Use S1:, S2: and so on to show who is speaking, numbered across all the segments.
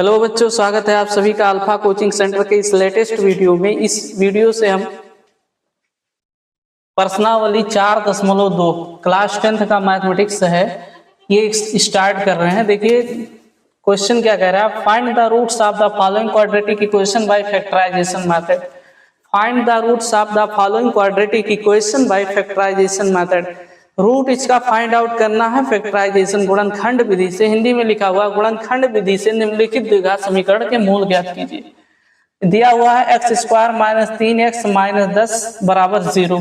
S1: Hello बच्चों, स्वागत है आप सभी का अल्फा कोचिंग सेंटर के इस लेटेस्ट वीडियो में। इस वीडियो से हम प्रश्नावली 4.2 क्लास 10th का मैथमेटिक्स है ये स्टार्ट कर रहे हैं। देखिए क्वेश्चन क्या कह रहा है, find the roots of the following quadratic equation by factorisation method. Find the roots of the following quadratic equation by factorisation method. Root इसका फाइंड आउट करना है फैक्टराइजेशन गुणनखंड विधि से। हिंदी में लिखा हुआ गुणनखंड विधि से निम्नलिखित द्विघात समीकरण के मूल ज्ञात कीजिए। दिया हुआ है x² - 3x - 10 बराबर 0।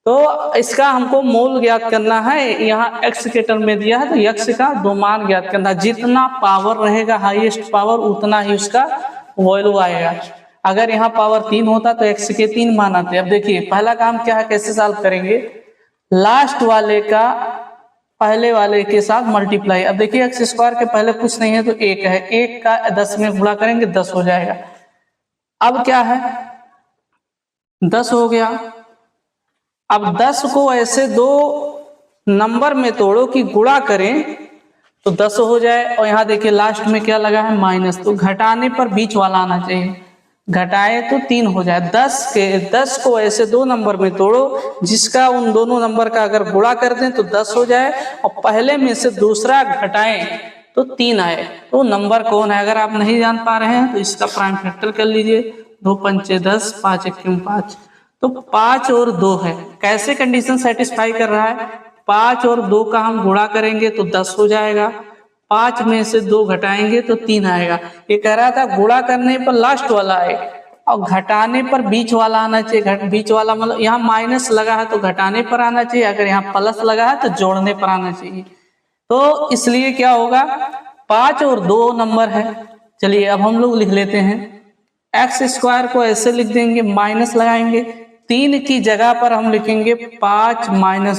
S1: तो इसका हमको मूल ज्ञात करना है। यहाँ x के टर्म में दिया है तो x का दो मान ज्ञात करना है। जितना पावर रहेगा हाईएस्ट पावर उतना ही उसका वैल्यू आएगा। अगर यहाँ पावर 3 होता तो x के 3 मान आते। अब देखिए पहला काम क्या है, कैसे सॉल्व करेंगे, लास्ट वाले का पहले वाले के साथ मल्टीप्लाई। अब देखिए x² के पहले कुछ नहीं है तो 1 है, 1 का 10 में गुणा करेंगे 10 हो जाएगा। अब क्या है 10 हो गया। अब 10 को ऐसे दो नंबर में तोड़ो कि गुणा करें तो 10 हो जाए। और यहाँ देखिए लास्ट में क्या लगा है माइनस, तो घटाने पर बीच वाला आना चाहिए, घटाए तो 3 हो जाए। 10 को ऐसे दो नंबर में तोड़ो जिसका उन दोनों नंबर का अगर गुणा कर दें तो 10 हो जाए और पहले में से दूसरा घटाएं तो 3 आए। तो नंबर कौन है, अगर आप नहीं जान पा रहे हैं तो इसका प्राइम फैक्टर कर लीजिए। 2 पंचे 10, 5 एकम 5, तो 5 और 2 है। कैसे कंडीशन सेटिस्फाई कर रहा है, 5 और 2 का हम गुणा करेंगे तो 10 हो जाएगा, 5 में से 2 घटाएंगे तो 3 आएगा। ये कह रहा था गुणा करने पर लास्ट वाला आए और घटाने पर बीच वाला आना चाहिए। बीच वाला मतलब यहाँ माइनस लगा है तो घटाने पर आना चाहिए, अगर यहाँ प्लस लगा है तो जोड़ने पर आना चाहिए। तो इसलिए क्या होगा, 5 और 2 नंबर है। चलिए अब हम लोग लिख लेते हैं, x² को ऐसे लिख देंगे, माइनस लगाएंगे, 3 की जगह पर हम लिखेंगे 5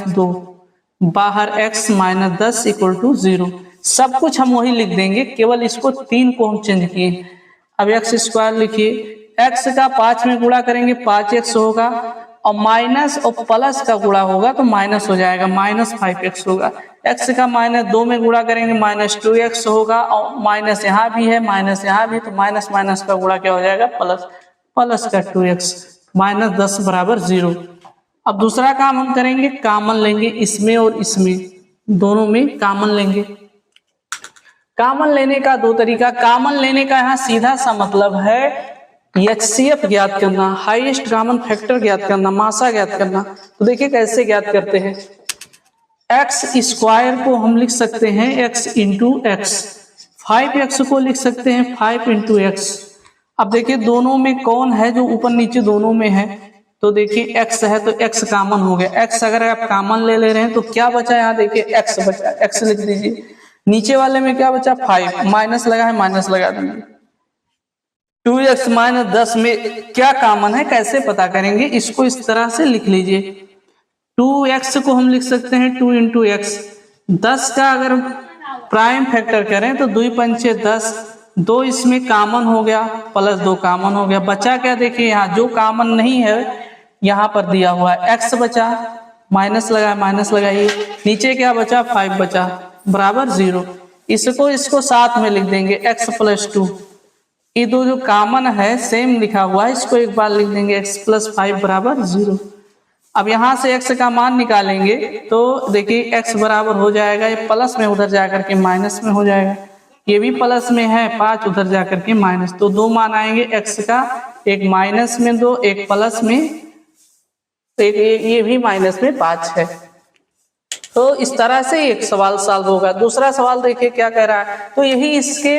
S1: - 2, बाहर x - 10 = 0। सब कुछ हम वही लिख देंगे, केवल इसको 3 को हम चेंज किए। अब x² लिखिए, x का 5 में गुणा करेंगे 5x होगा और माइनस और प्लस का गुणा होगा तो माइनस हो जाएगा, -5x होगा। x का -2 में गुणा करेंगे -2x होगा और माइनस यहाँ भी है माइनस यहाँ भी, तो माइनस माइनस का गुणा क्या हो जाएगा प्लस, प्लस का 2x, -10 बराबर 0। अब दूसरा काम हम करेंगे, कॉमन लेंगे इसमें और इसमें, दोनों में कॉमन लेंगे। कॉमन लेने का दो तरीका, कॉमन लेने का यहाँ सीधा सा मतलब है HCF ज्ञात करना, हाईएस्ट कॉमन फैक्टर ज्ञात करना, मासा ज्ञात करना। तो देखिए कैसे ज्ञात करते हैं, x² को हम लिख सकते हैं x × x, 5x को लिख सकते हैं 5 × x। अब देखिए दोनों में कौन है जो ऊपर नीचे दोनों में है, तो देखिए x है तो x कॉमन हो गया। x अगर आप कॉमन ले रहे हैं तो क्या बचा, यहाँ देखिए x बचा, x लिख दीजिए। नीचे वाले में क्या बचा 5, माइनस लगा है माइनस लगा दीजिए। 2x - 10 में क्या कॉमन है कैसे पता करेंगे, इसको इस तरह से लिख लीजिए। 2x को हम लिख सकते हैं 2 × x। 10 का अगर प्राइम फैक्टर करें तो 2 पंचे 10, 2 इसमें कॉमन हो गया, प्लस 2 कॉमन हो गया। बचा क्या, देखिए यहाँ जो कॉमन नहीं है यहाँ पर दिया हुआ है x बचा, माइनस लगा माइनस लगाइए, नीचे क्या बचा 5 बचा बराबर 0। इसको साथ में लिख देंगे x + 2। ये दो जो कॉमन है सेम लिखा हुआ है, इसको एक बार लिख देंगे x + 5 बराबर 0। अब यहाँ से x का मान निकालेंगे तो देखिए x बराबर हो जाएगा, ये प्लस में उधर जाकर के माइनस में हो जाएगा, ये भी प्लस में है 5 उधर जाकर के माइनस, तो 2 मान आएंगे x का, एक माइनस में 2 एक प्लस में, एक ये भी माइनस में 5 है। तो इस तरह से एक सवाल सॉल्व होगा। दूसरा सवाल देखिए क्या कह रहा है, तो यही इसके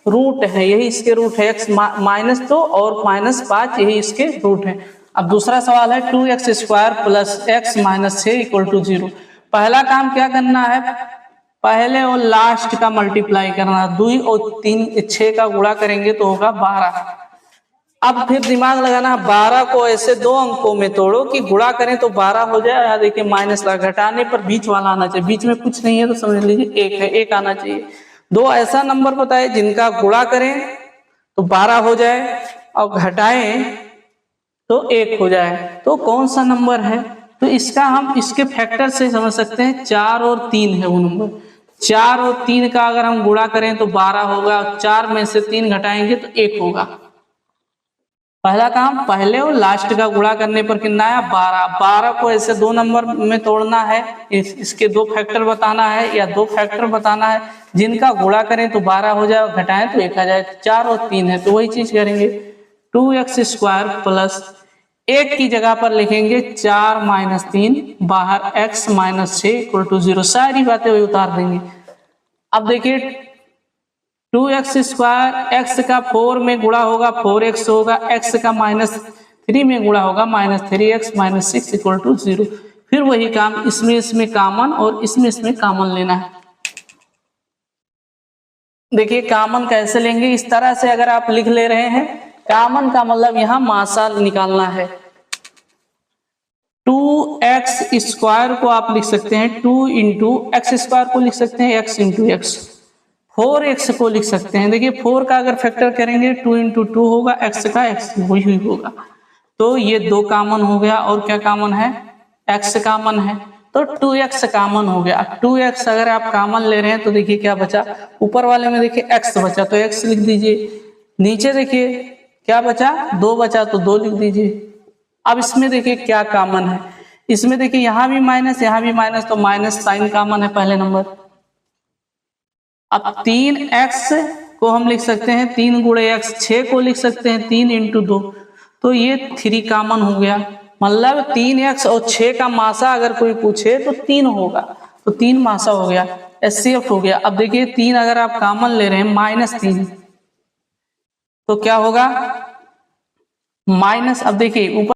S1: रूट है, यही इसके रूट है x - 2 और -5, यही इसके रूट है। अब दूसरा सवाल है 2x² + x - 6 = 0। पहला काम क्या करना है, पहले और लास्ट का मल्टीप्लाई करना, 2 और 3 6 का गुणा करेंगे तो होगा 12। अब फिर दिमाग लगाना, 12 को ऐसे 2 अंकों में तोड़ो कि गुणा करें तो 12 हो जाए। यहाँ देखिए माइनस लगा, घटाने पर बीच वाला आना चाहिए, बीच में कुछ नहीं है तो समझ लीजिए 1 है, 1 आना चाहिए। 2 ऐसा नंबर बताए जिनका गुणा करें तो 12 हो जाए और घटाएं तो 1 हो जाए, तो कौन सा नंबर है, तो इसका हम इसके फैक्टर से समझ सकते हैं, 4 और 3 है वो नंबर। 4 और 3 का अगर हम गुणा करें तो 12 होगा, 4 में से 3 घटाएंगे तो 1 होगा। पहला काम पहले और लास्ट का गुणा करने पर कितना आया 12। 12 को ऐसे 2 नंबर में तोड़ना है, इसके 2 फैक्टर बताना है या 2 फैक्टर बताना है, जिनका गुणा करें तो 12 हो जाए, घटाएं तो 1 आ जाए। 4 और 3 है तो वही चीज करेंगे, 2x² प्लस 1 की जगह पर लिखेंगे 4 - 3, बाहर x - 6 = 0। सारी बातें वही उतार देंगे। अब देखिए 2x² x का 4 में गुणा होगा 4x होगा, x का -3 में गुणा होगा -3x - 6 = 0। फिर वही काम, इसमें कॉमन और इसमें कॉमन लेना है। देखिए कॉमन कैसे लेंगे, इस तरह से अगर आप लिख ले रहे हैं, कॉमन का मतलब यहां मासा निकालना है। 2x² को आप लिख सकते हैं 2 × x² को लिख सकते हैं x × x। 4x को लिख सकते हैं, देखिए 4 का अगर फैक्टर करेंगे 2 × 2 होगा, x का x वही होगा। तो ये 2 कॉमन हो गया, और क्या कॉमन है, x कॉमन है, तो 2x कॉमन हो गया। 2x अगर आप कॉमन ले रहे हैं तो देखिए क्या बचा, ऊपर वाले में देखिए x बचा तो x लिख दीजिए, नीचे देखिए क्या बचा 2 बचा तो 2 लिख दीजिए। अब इसमें देखिए क्या कॉमन है, इसमें देखिए यहां भी माइनस यहां भी माइनस, तो माइनस साइन कॉमन है पहले नंबर। अब 3x को हम लिख सकते हैं 3 × x, 6 को लिख सकते हैं 3 × 2, तो ये 3 कॉमन हो गया। मतलब 3x और 6 का मासा अगर कोई पूछे तो 3 होगा, तो 3 मासा हो गया, HCF हो गया। अब देखिए 3 अगर आप कॉमन ले रहे हैं -3, तो क्या होगा माइनस, अब देखिए ऊपर